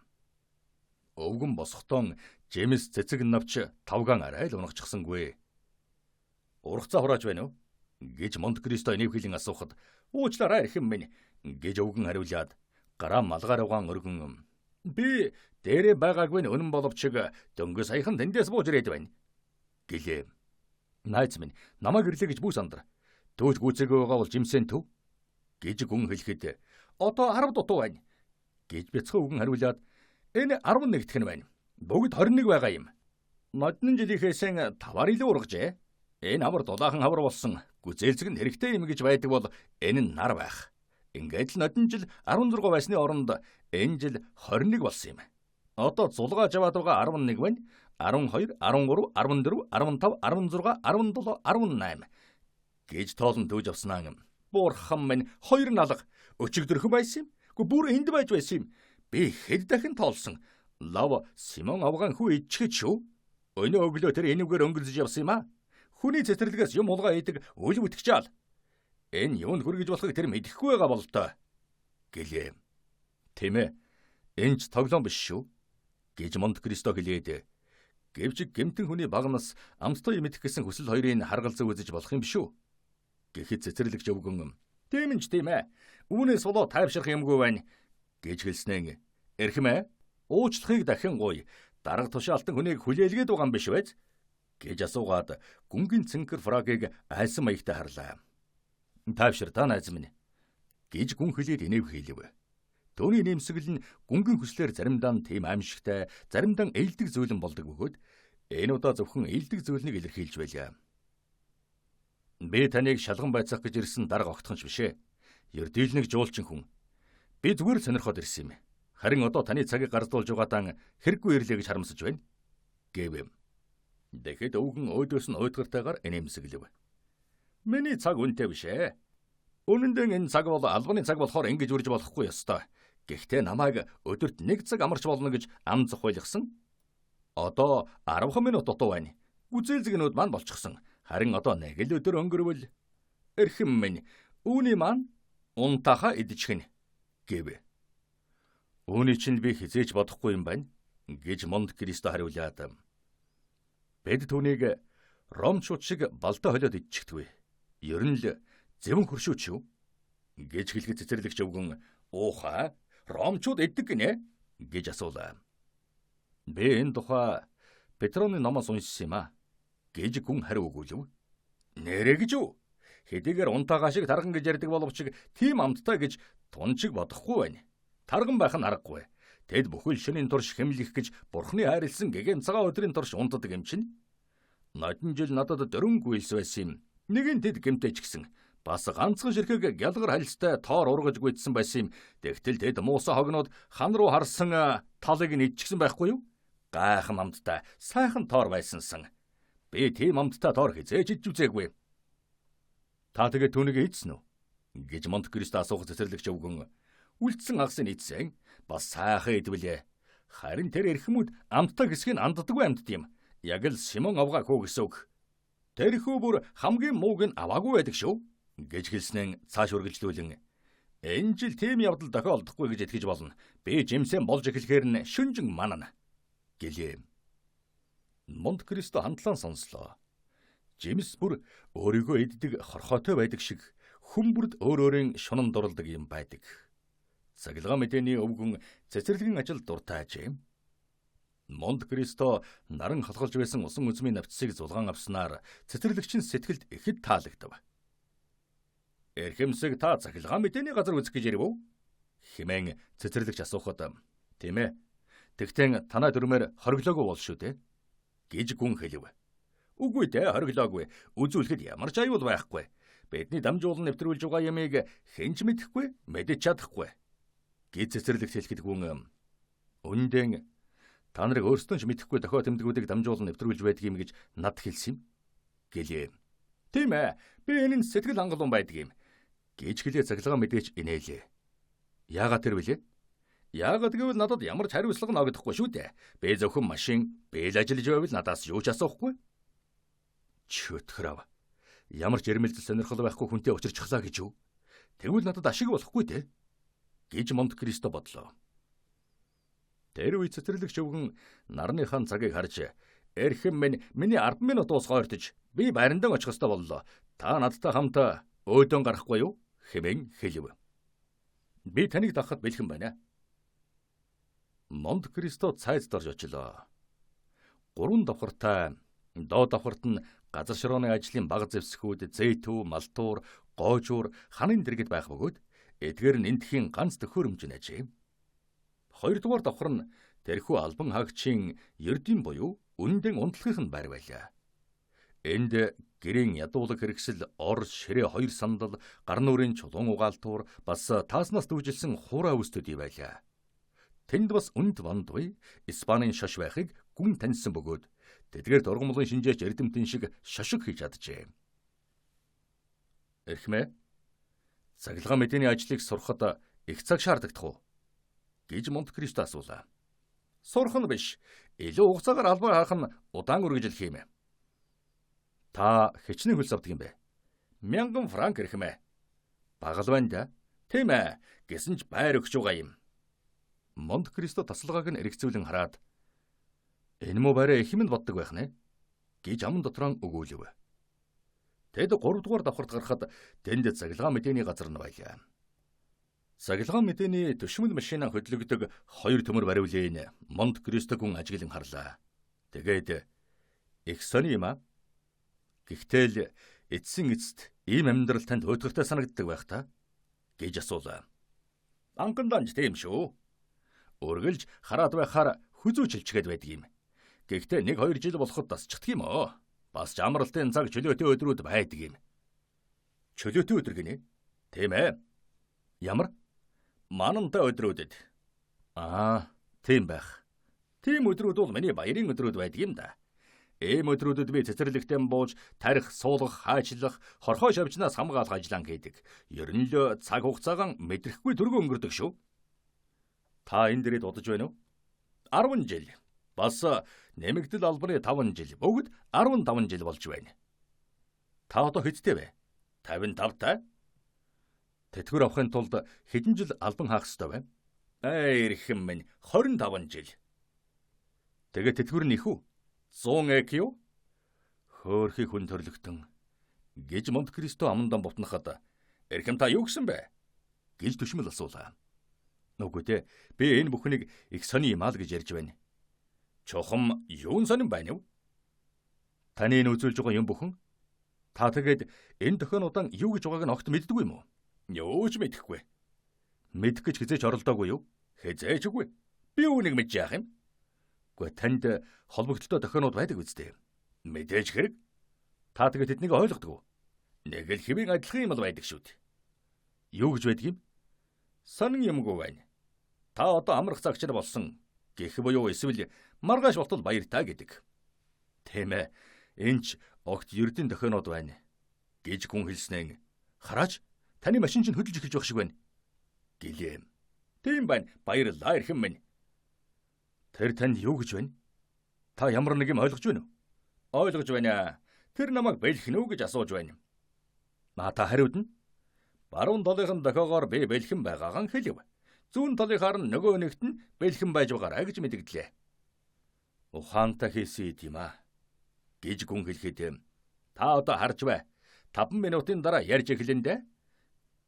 Өвгөн босхотон Джеймс цэцэг навч тавгаан арай л унагчсангүй. Ургацаа хурааж байна уу? Гэж Монте Кристо нэвхийлэн асуухад уучлаарай эрхэм минь гэж өвгөн хариулаад гараа малгай руугаан өргөн би дээрээ байгаагүй үнэн боловч дөнгө саяхан тэндээс бууж ирээд байна гэлээ. Найз минь намайг ирлээ гэж бүү сандар. Төвд гүцээгүй байгаа бол жимсэн төв гэж гүн хэлэхэд одоо 10 дутуу байна гэж бяцхан өвгөн хариулаад энэ 11 дэх нь байна. Бүгд 21 байгаа юм. Модны жилийнхээс 5-аар илүү ургажээ. Энэ амар дулаахан хавар болсон гүзээлзэг нь хэрэгтэй юм гэж байдаг бол энэ нь нар байх. Ингээд л нодон жил 16 байсны оронд энэ жил 21 болсон юм. Одоо зулгааж аваад байгаа 11 байна. 12, 13, 14, 15, 16, 17, 18 гэж тоолон дүүж авснаа. Буурхан минь 2 налга өчигдөрхөн байсан юм. Гү бүр энд байж байсан юм. Би хэд дахин тоолсон. Лав Симон авгаан хүү ичхэд шүү. Өнөө өглөө тэр энүүгээр өнгөрсөж явсан юм а. Хүний цэцэрлэгээс юм улгаа идэг үл бүтгэжаал. Энэ юунд хүргэж болохыг тэр мэдэхгүй байгаа бололтой гэлээ. Тийм ээ. Энэ ч тоглоом биш шүү гэж Монте Кристо хэлээд гэвч гэмтэн хүний багнаас амттай мэдэх гэсэн хүсэл хоёрыг харгалзан үзэж болох юм биш үү? Гэхэд цэцэрлэгч өвгөн тийм ээ тийм ээ. Үүнээс болоо тайвшрах юмгүй байна гэж хэлснээр эрхэмээ уучлахыг дахин гуй. Дарга тушаалтан хүнийг хүлээлгээд байгаа юм биш вэ? Гэж асуугаад гүнгийн цэнхэр фрагийг айсан маягтай харлаа. Тайвшир та найз минь гэж гүн хэлээд инэв хийлэв. Төвний нэмсгэл нь гүнгийн хүслээр заримдаа тийм аимшигтай, заримдаа ээлдэг зүйлэн болдог бөгөөд энэ удаа зөвхөн ээлдэг зүйлнийг илэрхийлж байлаа. Би таныг шалган байцаах гэж ирсэн дарга огтхонч бишээ. Ердийлнэг жуулчин хүн. Би зүгээр сонирхоод ирсэн юм. Харин одоо таны цагийг гардуулж байгаадаа хэрэггүй ирлээ гэж харамсаж байна гэв. Тэгэхэд өвгөн өөдөөс нь уйдгартайгаар инээмсэглэв. Миний цаг үнэтэй бишээ. Үнэн дээр энэ цаг бол албаны цаг болохоор ингэж үрж болохгүй ёстой. Гэхдээ намайг өдөрт 1 цаг амарч болно гэж ам зохиолгосон. Одоо 10 минут дутуу байна. Гүзээлзэгнүүд маань болчихсон. Харин одоо нэг л өдөр өнгөрвөл эрхэм минь үүний маань унтаха идчихнэ гэв. Үүний чинь би хизээж бодохгүй юм байна гэж Монте Кристо хариулаад. Бид түүнийг ромчууд шиг балдаа холиод идчихдгүй. Ер нь л зэвэн хөршөөч шүү гэж хэлэхэд цэцэрлэгч өвгөн ууха ромчууд иддэг гинэ гэж асуулаа. Би энэ тухай Петроны номоос уншсан юм а гэж гүн хариу өгүүлв. Нэрэ гэж үү? Хэдийгээр унтаагаа шиг тарган гэж ярьдаг боловч тийм амттай гэж тунчиг бодохгүй байна. Тарган байх нь аргагүй. Тэд бүхэл шөнийн турш хэмлэх гэж бурхны хайрлсан гэгээн цагаан өдрийн турш унтдаг юм чинь. Нодон жил надад дөрөнгө үйлс байсан юм. Нэгэн тэд гэмтэй ч гэсэн бас ганцхан ширхэг гялгар хальстай тоор ургаж гүйдсэн байсан юм. Тэгтэл тэд муусан хогноод хан руу харсан талыг нь идчихсэн байхгүй юу? Гайхан амттай сайхан тоор байсансан. Би тийм амттай тоор хизээж идж үзээгүй. Та тэгээ түүнийг идсэн үү? Гэж Монте Кристо асуух цэцэрлэгч өвгөн. Үлдсэн агсын идсэн. Бас сайхан идвэлээ. Харин тэр эрхмүүд амттай хэсгийг анддаггүй амтд юм. Яг л Симон авгаа хөө гэсэн үг. Тэрхүү бүр хамгийн мууг нь аваагүй байдаг шүү гэж хэлснээр цааш үргэлжлүүлэн энэ жил тийм явдал тохиолдохгүй гэж итгэж болно. Би жимсэн болж эхлэхээр нь шүнжин манана гэлээ. Монте Кристо хандлан сонслоо. Жимс бүр өөрийгөө иддэг хорхоотой байдаг шиг хүмүүрд өөр өөрийн шунан дурладаг юм байдаг. Цахилгаан мэдээний өвгөн цэцэрлэгийн ажил дуртай ажээ. Монте Кристо наран халахлж байсан усан үзмийн навцсыг зулгаан авснаар цэцэрлэгчин сэтгэлд ихэд таалагдав. "Эрхэмсэг та цахилгаан мэдээний газар үзэх гэж ирв үү?" хэмээн цэцэрлэгч асуухад, "Тийм ээ. Тэгтээ танай дөрмээр хориглоогүй бол шүү дээ" гэж гүн хэлв. "Үгүй дээ, хориглоогүй. Үзүүлэхэд ямар ч аюул байхгүй. Бидний дамжуулан нэвтрүүлж байгаа ямыг хэн ч мэдэхгүй, мэдэж чадахгүй" гэж цэцэрлэгч хэлэхэд гүн, "Үнэндээ та нарыг өөрсдөө ч мэдэхгүй дохио тэмдгүүдийг дамжуулан нэвтрүүлж байдаг юм гэж над хэлсэн юм" гэлээ. "Тийм ээ, би энэ сэтгэл хангалуун байдаг юм" гэж хэлээ цахилгаан мэдээч инээлээ. "Яагаад тэр вүлээ?" "Яагаад гэвэл надад ямар ч хариуцлага ногдохгүй шүү дээ. Би зөвхөн машин бэл ажиллаж байвал надаас юу ч асуухгүй." "Чөтгөр ав. Ямар ч ярмэлзэл сонирхол байхгүй хүнтэй учирчихлаа гэж юу? Тэгвэл надад ашиг болохгүй дээ" гэж Монте Кристо бодлоо. Тэр үе цэцэрлэгч өвгөн нарныхан цагийг харж, "Эрхэм минь, миний 10 минут уусгоортож би баримдан очих ёстой боллоо. Та надтай хамт өөдөн гарахгүй юу?" хэмээн хэлв. "Би таныг дагахад бэлхэн байна." Монте Кристо цайз дорж очлоо. 3 давхартай, доод давхарт нь газар широоны ажлын бага зэвсгүүд, зэйтүү, малтуур, гоожуур, ханын дэргэд байх бөгөөд эдгээр нь энтхийн ганц төхөөрөмж нажээ. 2 дугаар давхар нь тэрхүү албан хаагчийн ердийн буюу үндэм унтлагын байр байлаа. Энд гэрийн ядуулаг хэрэгсэл, ор, ширээ 2 сандал, гар нүрийн чулуун угаалтуур, бас тааснаас дүүжилсэн хуурай үстүүдий байлаа. Тэнд бас үнд вандуй, Испанийн шош байхыг гүн таньсан бөгөөд тэдгээр дургамлын шинжээч эрдэмтэн шиг шошиг хийж чаджээ. "Эрхмээ, цахилгаан мэдээний ажлыг сурахад их цаг шаардагдах уу?" гэж Монте Кристо асуулаа. "Сурах нь биш, илүү хугацаагаар албан хаах нь удаан үргэлжлэх юм. Та хичнээн хөлс авдаг юм бэ?" "1000 франк эрхмээ." "Бага л байна да." "Тийм ээ, гэсэн ч байр өгч байгаа юм." Монте Кристо тасалгааг нь эргэцүүлэн хараад, "Энэ муу байраа их юмд боддог байх нэ?" гэж аман дотроо өгөөлөв. Тэд 3 дугаар давхарт гарахад тэнд цахилгаан мэдээний газар нь байлаа. Цахилгаан мэдээний төшмөл машинаа хөдлөгдөг 2 төмөр бариулын Монте Кристо гүн ажиглан харлаа. Тэгээд "Их сони юм аа. Гэхдээ л эцсийн эцэст ийм амьдрал танд өдөртэй санагддаг байх та?" гэж асуулаа. "Анхан данж тийм шүү. Үргэлж хараад байхаар хүзүү чилчгээд байдаг юм. Гэхдээ 1-2 жил болоход тасчихдаг юм оо. Бас ч амралтын цаг чөлөөтэй өдрүүд байдаг юм." "Чөлөөтэй өдөр гинэ?" "Тийм ээ." "Ямар?" "Манантай өдрүүдэд." Тийм байх. Тийм өдрүүд бол миний баярын өдрүүд байдаг юм да. Ийм өдрүүдэд би цэцэрлэгтээ бууж, тарих, суулгах, хайчлах, хорхой шавжнаас хамгаалах ажиллаан хийдэг. Ер нь л цаг хугацаагаа мэдрэхгүй дөргөө өнгөрдөг шүү. "Та энэ дээрээ дудаж байна уу?" 10 жил. Бас нэмэгдэл албаны 5 жил. Бүгд 15 жил болж байна. "Та одоо хэдтэй вэ?" 55 та. "Тэтгэвэр авахын тулд хэдэн жил албан хаах ёстой вэ?" "Эрхэм минь, 25 жил." "Тэгээд тэтгэвэр нь их үү?" 100 эк юу? Хөөрхий хүн төрлөختөн гэж Монте Кристо амандан бутнахад, "Эрхэм та юу гэсэн бэ?" гэж төшмөл асуулаа. "Үгүй дээ, би энэ бүхнийг их сони юм аа л гэж ярьж байна." "Чухам юун сонин байна вэ?" "Таны энэ үзүүлж байгаа юм бүхэн. Та тэгээд энэ дохионуудаа юу гэж байгааг нь огт мэддэггүй юм уу?" "Юу ч мэдэхгүй." "Мэдэх гэж хизээч оролдоогүй юу?" "Хизээч үгүй. Би үүнийг мэдж яах юм?" "Гэхдээ танд холбогдолтой дохионууд байдаг үстэй." "Мэдээж хэрэг." "Та тэгээд тэднийг ойлгодог уу?" "Нэг л хэвийн адилхан юм л байдаг шүү дээ." "Юу гэж байдаг юм?" "Сонин юмгүй байна. Та одоо амрах цагч нар болсон. Гэх буюу эсвэл маргааш болтол баяртай гэдэг." "Тийм ээ, энэ ч огт ердийн дохионууд байна" гэж гүн хэлснээр, "Хараач, таны машин чинь хөдөлж эхэлж байх шиг байна" гэлээ. "Тийм байна. Баярлалаа эрхэм минь." "Тэр танд юу гэж байна? Та ямар нэг юм ойлгож байна уу?" "Ойлгож байна. Тэр намайг бэлхэн үү гэж асууж байна." Та хариудна. "Баруун талынхан дохиогоор би бэлхэн байгаагаа хэлв. Зүүн талынхаар нь нөгөө нэгт нь бэлхэн байж байгаарай гэж мэдгдлээ." "Ухаантай хийсэн юм аа" гэж гүн хэлэхэд, "Та одоо харж бай. 5 минутын дараа ярьж эхлэн дээ"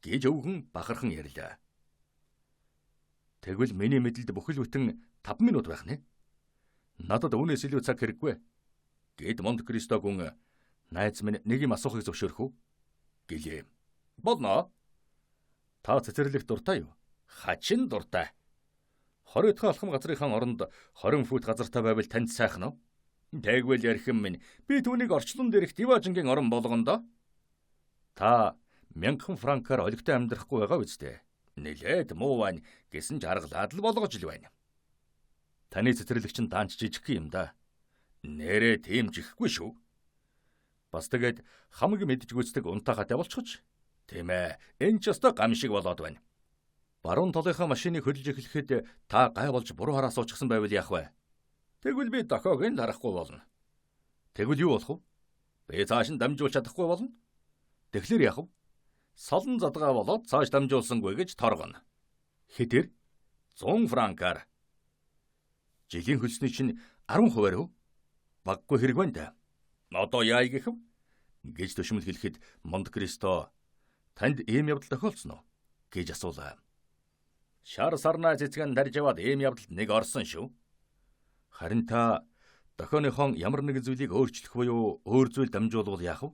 гэж өвгөн бахархан ярьлаа. "Тэгвэл миний мэдэлд бүхэл бүтэн 5 минут байх нэ?" Надад үүнээс илүү цаг хэрэггүй. Гэд Монте Кристо гүн найз минь нэг юм асуухыг зөвшөөрөх үү? Гэлээ. Болно. Та цэцэрлэх дуртай юу? Хачин дуртай. 20 дахь алхам газрынхаа оронд 20 фут газартай байвал танд сайхан уу? Тэгвэл ярих юм минь би түүнийг орчлон дээрх Диважингийн орон болгоно. Та 1000 франкаар олигтой амьдрахгүй байгаа үстэй. Нилээд муу байна гэсэн ч аргалаад л болгож ил байна. Таны цэцэрлэгч нь даанч жижиг юм да. Нэрээ тийм жихгүй шүү. Бас тэгээд хамаг мэдж гүйцдэг унтаагатай болчихж. Тийм ээ, энэ ч өстой гам шиг болоод байна. Баруун талынхаа машиныг хөдөлж эхлэхэд та гай болж буруу хараа суучихсан байвал яах вэ? Тэгвэл би дохоог нь харахгүй болно. Тэгвэл юу болох вэ? Би цааш нь дамжуулж чадахгүй болно. Тэгэхээр яах вэ? Солон задгаа болоод цааш дамжуулсангүй гэж торгоно. Хэтэр 100 франкаар. Жилийн хөлсний чинь 10% үү? Баггүй хэрэг байна да. Одоо яа гэхэв? Гэж төшмөл хэлэхэд Монте Кристо танд ийм явдал тохиолдсон уу? Гэж асуулаа. Шар сарнаа цэцгэн тарж яваад ийм явдалд нэг орсон шүү. Харин та дохионыхон ямар нэгэн зүйлийг өөрчлөх буюу өөр зүйл дамжуулвал яах вэ?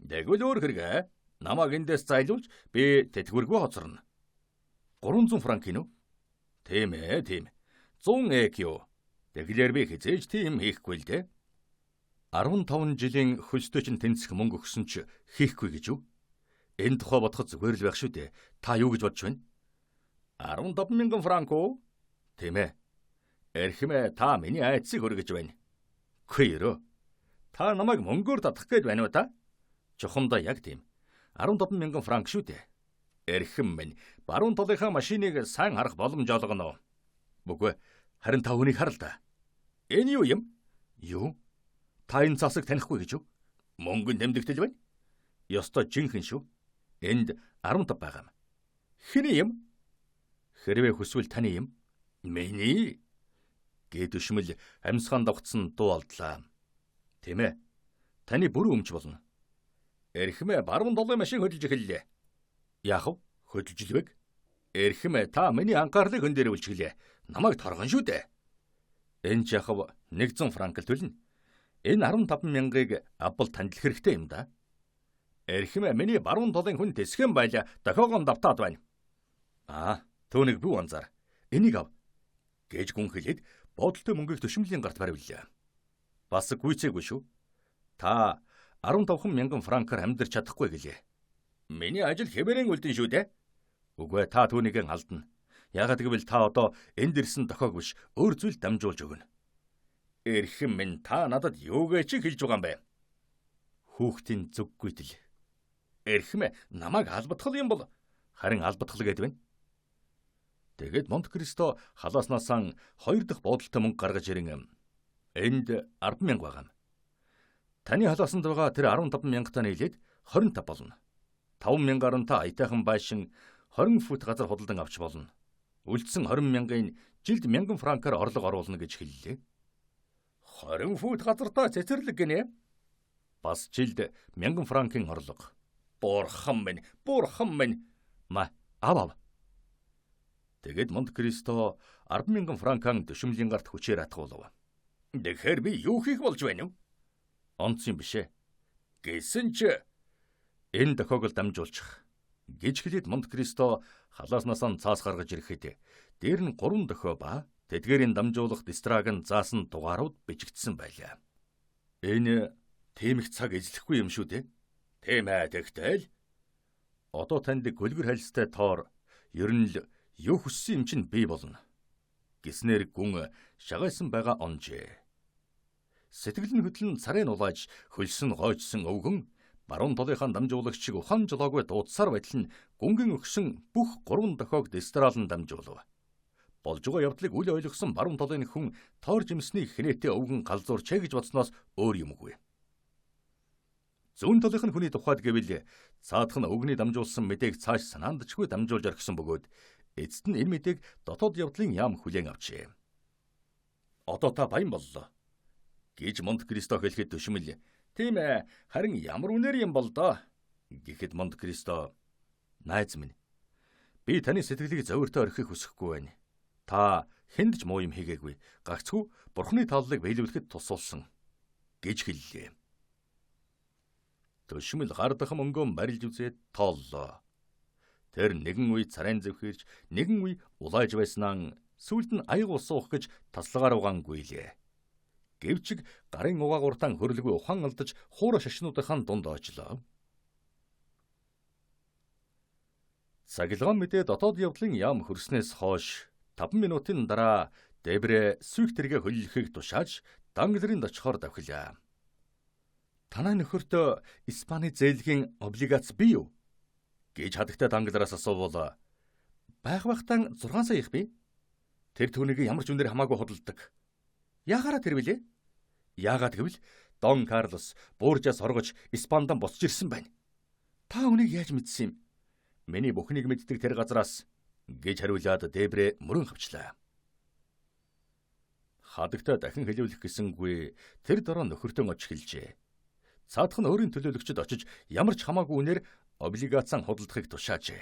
Тэгвэл өөр хэрэг. Намайг эндээс зайлуулж би тэтгэвргүй хоцорно. 300 франк гинүү? Тийм ээ, тийм. 100 EQ. Тэгэхээр би хизээж тийм хийхгүй л дээ. 15 жилийн хөлстэй чинь тэнцэх мөнгө өгсөн ч хийхгүй гэж юу? Энэ тухай бодоход зүгээр л байх шүү дээ. Та юу гэж бодож байна? 15,000 франк уу? Тийм ээ. Эрхмээ та миний айцыг өргөж байна. Хөөе. Та намайг мөнгөөр татах гээд байна уу та? Чухамдаа яг тийм. 15,000 франк шүү дээ. Эрхэм минь баруун талынхаа машиныг сайн харах боломж олгоно. Үгүй, харин та хүнийг хар л да. Энэ юу юм? Юу? Та энэ засаг танихгүй гэж юу? Мөнгөнд тэмдэгтэл байна. Ёстой жинхэнэ шүү. Энд 15 байгаа юм. Хэний юм? Хэрвээ хүсвэл таны юм? Миний. Гэдэшмэл амьсгаан давхцсан дуу алдлаа. Тийм ээ. Таны бүрэн өмч болно. Эрхмээ баруун долоо машин хөдөлж эхэллээ. Яах вэ? Хөдөлж илвэг. Эрхмээ та миний анхаарлыг өн дээр үлчгэлээ. Намайг торгон шүү дээ. Энэ ч яхав 100 франк л төлнө. Энэ 15,000-ыг авбал танд хэрэгтэй юм да. Эрхмээ миний баруун долын хүн тэсхэн байлаа. Дохоогон давтаад байна. Түүнийг бүү анзаар. Энийг ав. Гэж гүн хэлээд бодолтой мөнгийг төшмөлийн гарт баривлаа. Бас гүйцээгүй шүү. Та 15,000 франкаар амьдарч чадахгүй гэлээ. Миний ажил хэвээрэн үлдэн шүү дээ. Үгүй та түүнийг алдна. Яагаад гэвэл та одоо энд ирсэн дохоог биш өөр зүйл дамжуулж өгнө. Эрхэм минь та надад юугээ чи хэлж байгаа юм бэ? Хүүхдийн зүг гүйтэл. Эрхэм намайг албадгал юм бол харин албадгал гэдэг байна. Тэгээд Монте Кристо халааснасаа 2 дахь бодолтой мөнгө гаргаж ирэн энд 10,000 байгаа юм. Таны халаасанд байгаа тэр 15,000-тай нийлээд 25 болно. 5,000-аар та аятайхан байшин 20 фут газар худалдан авч болно. Үлдсэн 20,000-ын жилд 1,000 франкаар орлого оруулна гэж хэллээ. 20 фут газартаа цэцэрлэг гинэ. Бас жилд 1,000 франкын орлого. Бурхан минь. Ав. Тэгээд Монте Кристо 10,000 франкан төшмөлийн гарт хүчээр атгуулв. Тэгэхээр би юу хийх болж байна вэ? Онц юм бишээ. Гэсэн ч энэ дохоог л дамжуулчих. Гэж хэлээд Монте Кристо халааснасаа цаас гаргаж ирэхэд дээр нь 3 дохио ба тэдгээрийн дамжуулах дистрагийн заасан дугаарууд бичигдсэн байлаа. Энэ тийм их цаг эзлэхгүй юм шүү дээ. Тийм ээ тэгтэл. Одоо танд гөлгөр хальстай тоор ер нь л юу хүссэн юм чинь бий болно. Гиснэр гүн шагайсан байгаа онжээ. Сэтгэл нь хөдлөн царайн улааж хөлсөн гойжсон өвгөн баруун толынхаа дамжуулагчийг ухаан жолоогүй дуудсаар байтал нь гүнгийн өгсөн бүх 3 дохиог дистраалан дамжуулв. Болж байгаа явдлыг үл ойлгосон баруун толын хүн тоор жимсний хинээтэй өвгөн галзуурчээ гэж бодсноос өөр юмгүй. Зүүн толынх нь хүний тухайд гэвэл цаадах нь өвгний дамжуулсан мэдээг цааш санаандчгүй дамжуулж орхисон бөгөөд эцэст нь энэ мэдээг дотоод явдлын яам хүлээн авчээ. Одоо та баян боллоо. Гэж Монте Кристо хэлэхэд төшмөл. Тийм ээ, харин ямар үнээр юм бол доо. Гэхэд Монте Кристо, найз минь. Би таны сэтгэлийг зовиртой орхих хүсэхгүй байна. Та Хэнд ч муу юм хийгээгүй. Гагцхүү Бурхны таллыг биелүүлэхэд тусуулсан гэж хэллээ. Төшмөл гардах мөнгөө барилж үзээд тооллоо. Тэр нэгэн үе царайн зэвхэрч, нэгэн үе улааж байснаа сүүлд нь аяг усуух гэж таслагаар угаангүйлээ. Гэвчиг гарын угаагуртан хөрөлгүй ухаан алдаж хуура шашнуудынхаа дунд очлоо. Цахилгаан мэдээ дотоод явдлын яам хөрснөөс хойш 5 минутын дараа Дебрэ сүйх тэргээ хөллөхийг тушааж Данглерын очихоор давхилаа. Танай нөхөртөө Испани зээлгийн облигац бий юу? Гэж хадагтай Данглераас асуувал байхтан 6 сая их бий. Тэр түүнийг ямар ч үнээр хамаагүй худалдаг. Яагаараа тэр билээ? Яагаад гэвэл Дон Карлос Боржиас оргож Испандан босч ирсэн байна. Та үнийг яаж мэдсэн юм? Миний бүхнийг мэддэг тэр газраас гэж хариулаад Дебрэ мөрөн хавчлаа. Хадагтай дахин хэлүүлэх гэсэнгүй тэр дараа нөхөртөө оч хэлжээ. Цаадах нь өөрийн төлөөлөгчд очиж ямар ч хамаагүй үнээр облигацан худалдахыг тушаажээ.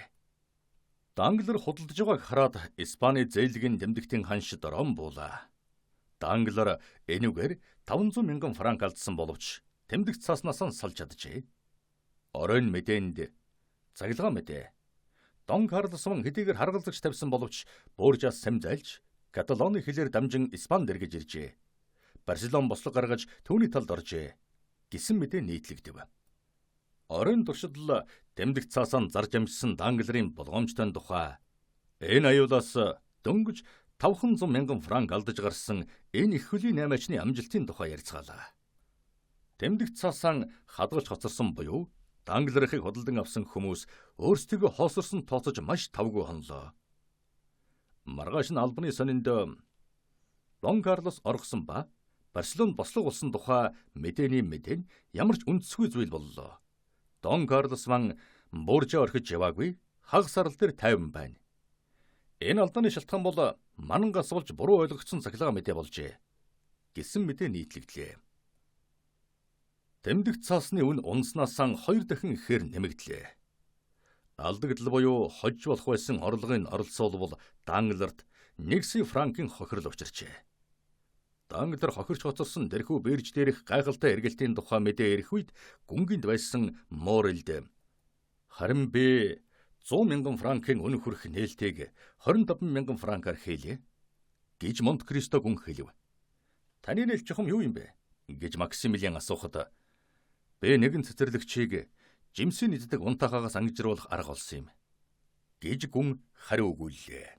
Данглер худалдаж байгааг хараад Испани зээлгийн дэмдэгтийн ханш дорон буулаа. Данглер энүүгээр 500 мянган франк алдсан боловч тэмдэгт цааснаас нь салж чаджээ. Оройн мэдээнд цахилгаан мэдээ. Дон Карлос мөн хэдийгээр харгалзагч тавьсан боловч Боржиас самжайлж Каталоны хэлээр дамжин Испанд эргэж иржээ. Барселон бослог гаргаж түүний талд оржээ гэсэн мэдээ нийтлэгдэв. Оройн туршидл тэмдэгт цаасaan зарж амжсан Данглерын болгоомжтой тухай энэ аюулаас дөнгөж 500 мянган франк алдаж гарсан энэ их хөлийн 8-ачны амжилтын тухай ярьцгаалаа. Тэмдэгт цаасaan хадгалж хоцорсон буюу Данглерыг худалдан авсан хүмүүс өөрсдөө хоосорсон тооцож маш тавгүй хонлоо. Маргааш нь албаны сонинд Дон Карлос оргосон ба Барселон бослог болсон тухай мэдээний мэдэн ямар ч үндэсгүй зүйл боллоо. Дон Карлос ман Боржиа орхиж яваагүй, хагас сарал дээр тайван байна. Энэ алдааны шалтгаан бол манангаас болж буруу ойлгогдсон цахилгаан мэдээ болжээ гэсэн мэдээ нийтлэгдлээ. Тэмдэгт цаасны үн унснаасаа 2 дахин ихээр нэмэгдлээ. Алдагдал буюу хожж болох байсан орлогын оролцоолбол Данглерт 1 сая франкын хохирол учирчээ. Данглер хохирч хоцорсон дэрхүү бирж дээрх гайхалтай эргэлтийн тухай мэдээ ирэх үед гүнгинд байсан Морэлд харин би 100 мянган франкын үнэ хүрэх нээлтийг 25 мянган франкаар хийлээ гэж Монт Кристо гүн хэлв. Таны нээлт чухам юу юм бэ? Гэж Максимилиан асуухад би нэгэн цэцэрлэгчийг жимсийн иддэг унтахаагаас ангижруулах арга олсон юм гэж гүн хариу өгүүллээ.